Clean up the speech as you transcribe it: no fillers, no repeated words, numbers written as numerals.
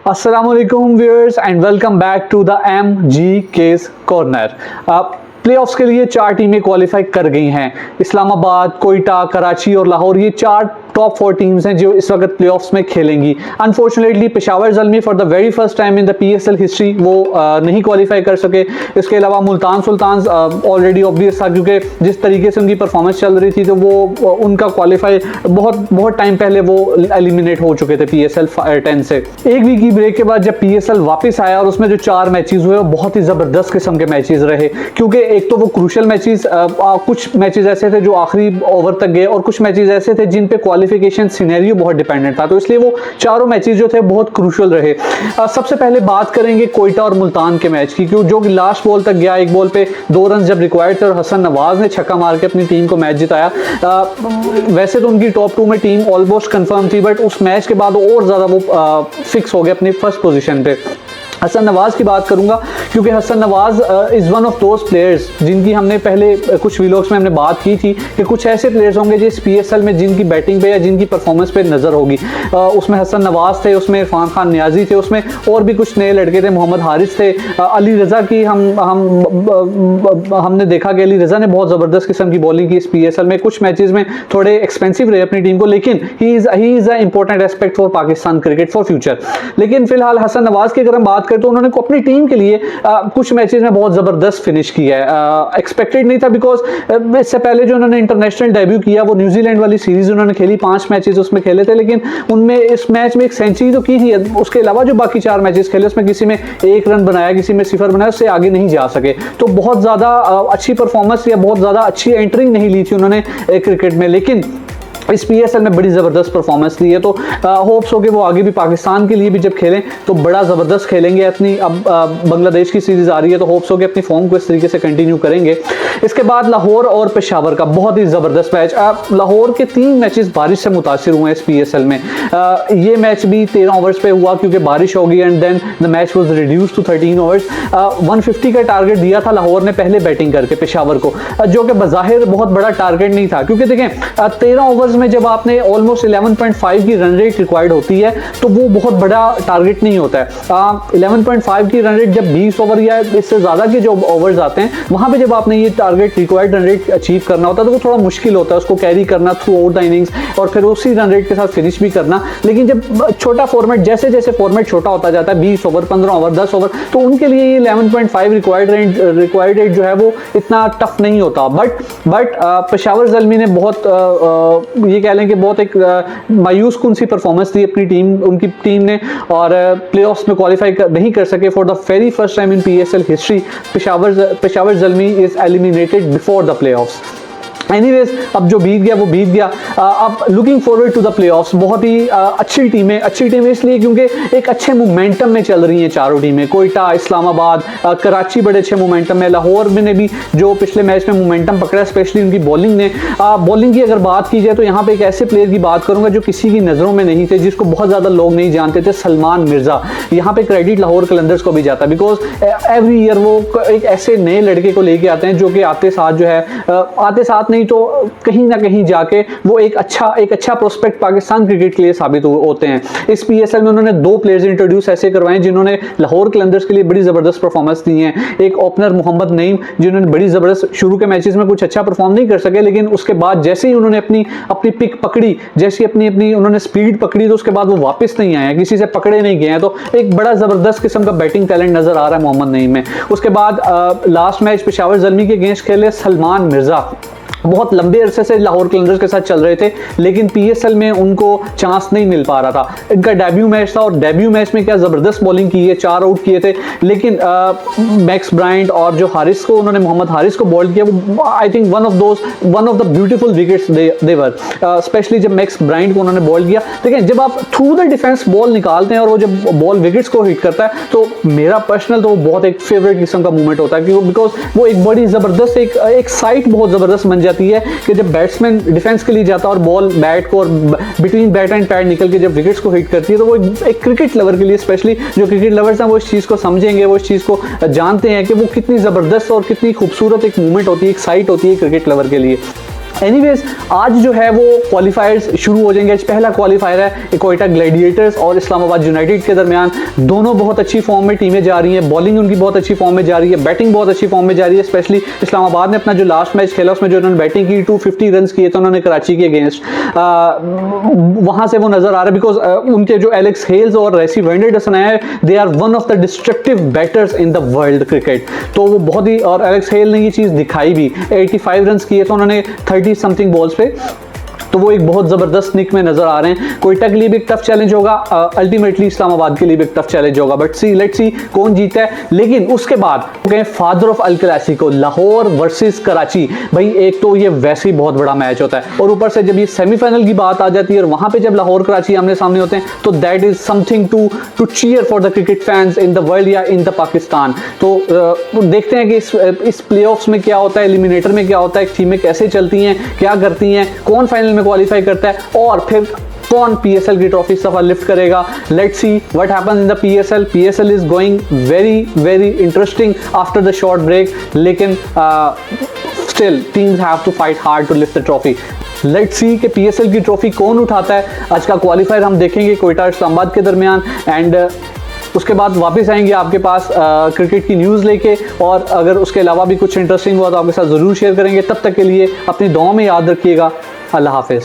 अस्सलामुअलैकुम viewers and welcome back to the MGK's corner. Playoffs के लिए 4 टीमें क्वालिफाई कर गई हैं। इस्लामाबाद, कोयटा, कराची और लाहौर, ये 4 टॉप 4 टीम्स हैं जो इस वक्त प्लेऑफ्स में खेलेंगी। Unfortunately Peshawar Zalmi for the very first time in the PSL history वो नहीं क्वालिफाई कर सके। इसके अलावा मुल्तान सुल्तान ऑलरेडी ऑब्वियस था, क्योंकि जिस तरीके से उनकी परफॉर्मेंस चल रही थी तो वो उनका क्वालिफाई बहुत टाइम पहले वो एलिमिनेट हो चुके थे PSL 10 से। एक वीक की ब्रेक के बाद जब PSL वापस आया और उसमें जो 4 मैचेस हुए वो बहुत ही ज़बरदस्त किस्म के मैचेस रहे, क्योंकि एक तो वो क्रूशल मैचेस, कुछ मैचेस ऐसे थे जो आखिरी ओवर तक गए और कुछ मैचेस ऐसे थे जिन पे क्वालिफिकेशन सिनेरियो बहुत डिपेंडेंट था, तो इसलिए वो चारों मैचेस जो थे बहुत क्रूशल रहे। सबसे पहले बात करेंगे कोयटा और मुल्तान के मैच की, जो कि लास्ट बॉल तक गया। एक बॉल पे 2 रन जब रिक्वायर्ड थे और हसन नवाज ने छक्का मार के अपनी टीम को मैच जिताया। वैसे तो उनकी टॉप 2 में टीम ऑलमोस्ट कंफर्म थी, बट उस मैच के बाद और ज़्यादा वो फिक्स हो गए अपनी फर्स्ट पोजीशन पे। हसन नवाज की बात करूंगा, क्योंकि Hasan Nawaz is one of those players जिनकी हमने पहले कुछ व्लॉग्स में हमने बात की थी कि कुछ ऐसे प्लेयर्स होंगे जिस PSL में जिनकी बैटिंग पे या जिनकी परफॉर्मेंस पे नज़र होगी। उसमें हसन नवाज थे, उसमें इरफान खान नियाजी थे, उसमें और भी कुछ नए लड़के थे, मोहम्मद हारिस थे, अली रज़ा की हमने देखा कि अली रज़ा ने बहुत ज़बरदस्त किस्म की बॉलिंग की इस PSL में। कुछ मैचेस में थोड़े एक्सपेंसिव रहे अपनी टीम को, लेकिन he is a important aspect for Pakistan cricket for future. लेकिन फिलहाल हसन नवाज की अगर हम बात तो उन्होंने अपनी टीम के लिए कुछ मैचेस में बहुत ज़बरदस्त फिनिश किया है। एक्सपेक्टेड नहीं था, बिकॉज इससे पहले जो उन्होंने इंटरनेशनल डेब्यू किया वो न्यूजीलैंड वाली सीरीज उन्होंने खेली, 5 मैचेस उसमें खेले थे, लेकिन उनमें इस मैच में एक सेंचुरी तो की थी। उसके अलावा जो बाकी 4 मैचेस खेले उसमें किसी में 1 रन बनाया, किसी में 0 बनाया, उससे आगे नहीं जा सके। तो बहुत ज़्यादा अच्छी परफॉर्मेंस या बहुत ज़्यादा अच्छी एंट्रिंग नहीं ली थी उन्होंने क्रिकेट में, लेकिन इस PSL में बड़ी ज़बरदस्त परफॉर्मेंस दी है। तो होप्स हो कि वो आगे भी पाकिस्तान के लिए भी जब खेलें तो बड़ा ज़बरदस्त खेलेंगे। अपनी अब बांग्लादेश की सीरीज़ आ रही है तो होप्स हो कि अपनी फॉर्म को इस तरीके से कंटिन्यू करेंगे। इसके बाद लाहौर और पेशावर का बहुत ही ज़बरदस्त मैच। लाहौर के 3 मैचेस बारिश से मुतासिर हुए हैं इस PSL में। ये मैच भी 13 ओवर्स पे हुआ क्योंकि बारिश होगी and then the match was reduce to 13 overs. 150 का टारगेट दिया था लाहौर ने पहले बैटिंग करके पेशावर को, जो कि बज़ाहिर बहुत बड़ा टारगेट नहीं था, क्योंकि देखें 13 ओवर्स में जब आपने ऑलमोस्ट 11.5 की रन रेट रिक्वायर्ड होती है तो वो बहुत बड़ा टारगेट नहीं होता है। 11.5 की रन रेट जब 20 ओवर या इससे ज़्यादा के जो ओवर्स आते हैं वहाँ पे जब आपने ये target required run rate achieve करना होता है तो वो थोड़ा मुश्किल होता है, उसको कैरी करना थ्रू आउट द इनिंग्स और फिर उसी रन रेट के साथ फिनिश भी करना। लेकिन जब छोटा फॉर्मेट, जैसे जैसे फॉर्मेट छोटा होता जाता है, 20 ओवर, 15 ओवर, 10 ओवर, तो उनके लिए ये 11.5 रिक्वायर्ड रेट जो है वो इतना टफ नहीं होता। बट पेशावर ज़ल्मी ने बहुत ये कह लें कि बहुत एक मायूस कुन सी परफॉर्मेंस दी अपनी उनकी टीम ने और प्लेऑफ्स में क्वालिफाई नहीं कर सके। For the very first time in PSL history Peshawar Zalmi is eliminated before the playoffs. Anyways, अब जो बीत गया वो बीत गया। अब looking forward to the playoffs. बहुत ही अच्छी टीमें इसलिए क्योंकि एक अच्छे मोमेंटम में चल रही हैं चारों टीमें। कोयटा, इस्लामाबाद, कराची बड़े अच्छे मोमेंटम में, लाहौर में ने भी जो पिछले मैच में मोमेंटम पकड़ा, स्पेशली उनकी बॉलिंग ने। बॉलिंग की अगर बात की जाए तो यहाँ पे एक ऐसे प्लेयर की बात करूँगा जो किसी की नज़रों में नहीं थे, जिसको बहुत ज़्यादा लोग नहीं जानते थे, सलमान मिर्ज़ा। यहाँ पे क्रेडिट लाहौर कलंदर्स को भी जाता है, बिकॉज एवरी ईयर वो एक ऐसे नए लड़के को लेके आते हैं जो कि आते साथ नहीं तो कहीं ना कहीं जाके वो एक अच्छा प्रोस्पेक्ट पाकिस्तान क्रिकेट के लिए साबित होते हैं। इस PSL में उन्होंने 2 प्लेयर्स इंट्रोड्यूस ऐसे करवाए जिन्होंने लाहौर कलंदर्स के लिए बड़ी ज़बरदस्त परफॉर्मेंस दी है। एक ओपनर मोहम्मद नईम, जिन्होंने बड़ी ज़बरदस्त, शुरू के मैचेस में कुछ अच्छा परफॉर्म नहीं कर सके, लेकिन उसके बाद जैसे ही उन्होंने अपनी पिक पकड़ी, जैसी अपनी उन्होंने स्पीड पकड़ी, तो उसके बाद वो वापस नहीं आए, किसी से पकड़े नहीं गए हैं। तो एक बड़ा ज़बरदस्त किस्म का बैटिंग टैलेंट नजर आ रहा है मोहम्मद नईम में। उसके बाद लास्ट मैच पेशावर ज़ल्मी के अगेंस्ट खेले सलमान मिर्ज़ा। बहुत लंबे अरसे से लाहौर कलंदर्स के साथ चल रहे थे, लेकिन PSL में उनको चांस नहीं मिल पा रहा था। इनका डेब्यू मैच था और डेब्यू मैच में क्या ज़बरदस्त बॉलिंग की है, 4 आउट किए थे, लेकिन मैक्स ब्रायंट और जो हारिस को उन्होंने मोहम्मद हारिस को बॉल किया, वो I think one of the beautiful wickets they were, specially जब मैक्स ब्रायंट को उन्होंने बॉल किया। लेकिन जब आप थ्रू द डिफेंस बॉल निकालते हैं और वो जब बॉल विकेट्स को हिट करता है तो मेरा पर्सनल तो वो बहुत एक फेवरेट किस्म का मूवमेंट होता है, बिकॉज वो एक बड़ी ज़बरदस्त एक साइट बहुत ज़बरदस्त बन जाती है कि जब बैट्समैन डिफेंस के लिए जाता है और बॉल बैट को और बिटवीन बैट एंड पैड निकल के जब विकेट्स को हिट करती है, तो वो एक क्रिकेट लवर के लिए, स्पेशली जो क्रिकेट लवर्स हैं वो इस चीज़ को समझेंगे, वो इस चीज़ को जानते हैं कि वो कितनी ज़बरदस्त और कितनी खूबसूरत एक मूवमेंट होती है, एक साइट होती है क्रिकेट लवर के लिए। एनीवेज आज जो है वो क्वालिफायर्स शुरू हो जाएंगे। आज पहला क्वालिफायर है कोयटा ग्लैडिएटर्स और इस्लामाबाद यूनाइटेड के दरमियान। दोनों बहुत अच्छी फॉर्म में टीमें जा रही हैं, बॉलिंग उनकी बहुत अच्छी फॉर्म में जा रही है, बैटिंग बहुत अच्छी फॉर्म में जा रही है। स्पेशली इस्लामाबाद ने अपना जो लास्ट मैच खेला उसमें जो उन्होंने बैटिंग की 250 रन किए थे उन्होंने कराची के अगेंस्ट, वहां से वो नजर आ रहा है बिकॉज उनके जो एलेक्स हेल्स और रेसी वेंडरसन है they are one of the destructive batters in the world cricket. तो वो बहुत ही, और एलेक्स हेल ने ये चीज़ दिखाई भी, 85 रन किए थे उन्होंने 30 समथिंग बॉल्स पे, तो वो एक बहुत ज़बरदस्त निक में नजर आ रहे हैं। कोयटा के लिए भी एक टफ चैलेंज होगा, अल्टीमेटली इस्लामाबाद के लिए भी एक टफ चैलेंज होगा, बट लेट्स सी कौन जीता है। लेकिन उसके बाद कहें father of el clasico Lahore versus Karachi, भाई एक तो ये वैसे ही बहुत बड़ा मैच होता है और ऊपर से जब ये सेमीफाइनल की बात आ जाती है और वहां पे जब लाहौर कराची आमने सामने होते हैं तो that is something to cheer for the cricket fans in the world या इन द पाकिस्तान। तो देखते हैं कि इस प्लेऑफ्स में क्या होता है, एलिमिनेटर में क्या होता है, टीमें कैसे चलती हैं, क्या करती हैं, कौन फाइनल में क्वालिफाई करता है और फिर कौन पीएसएल की ट्रॉफी सफर लिफ्ट करेगा। Let's see what happens in the PSL. PSL is going very interesting after the short break, लेकिन still teams have to fight hard to lift the trophy. Let's see कि PSL की trophy कौन उठाता है। आज का qualifier हम देखेंगे कोयटा इस्लामाबाद के दरमियान एंड उसके बाद वापस आएंगे आपके पास क्रिकेट की न्यूज़ लेके, और अगर उसके अलावा भी कुछ इंटरेस्टिंग हुआ तो आपके साथ ज़रूर शेयर करेंगे। तब तक के लिए अपनी दुआ में याद रखिएगा। अल्लाह हाफिज़।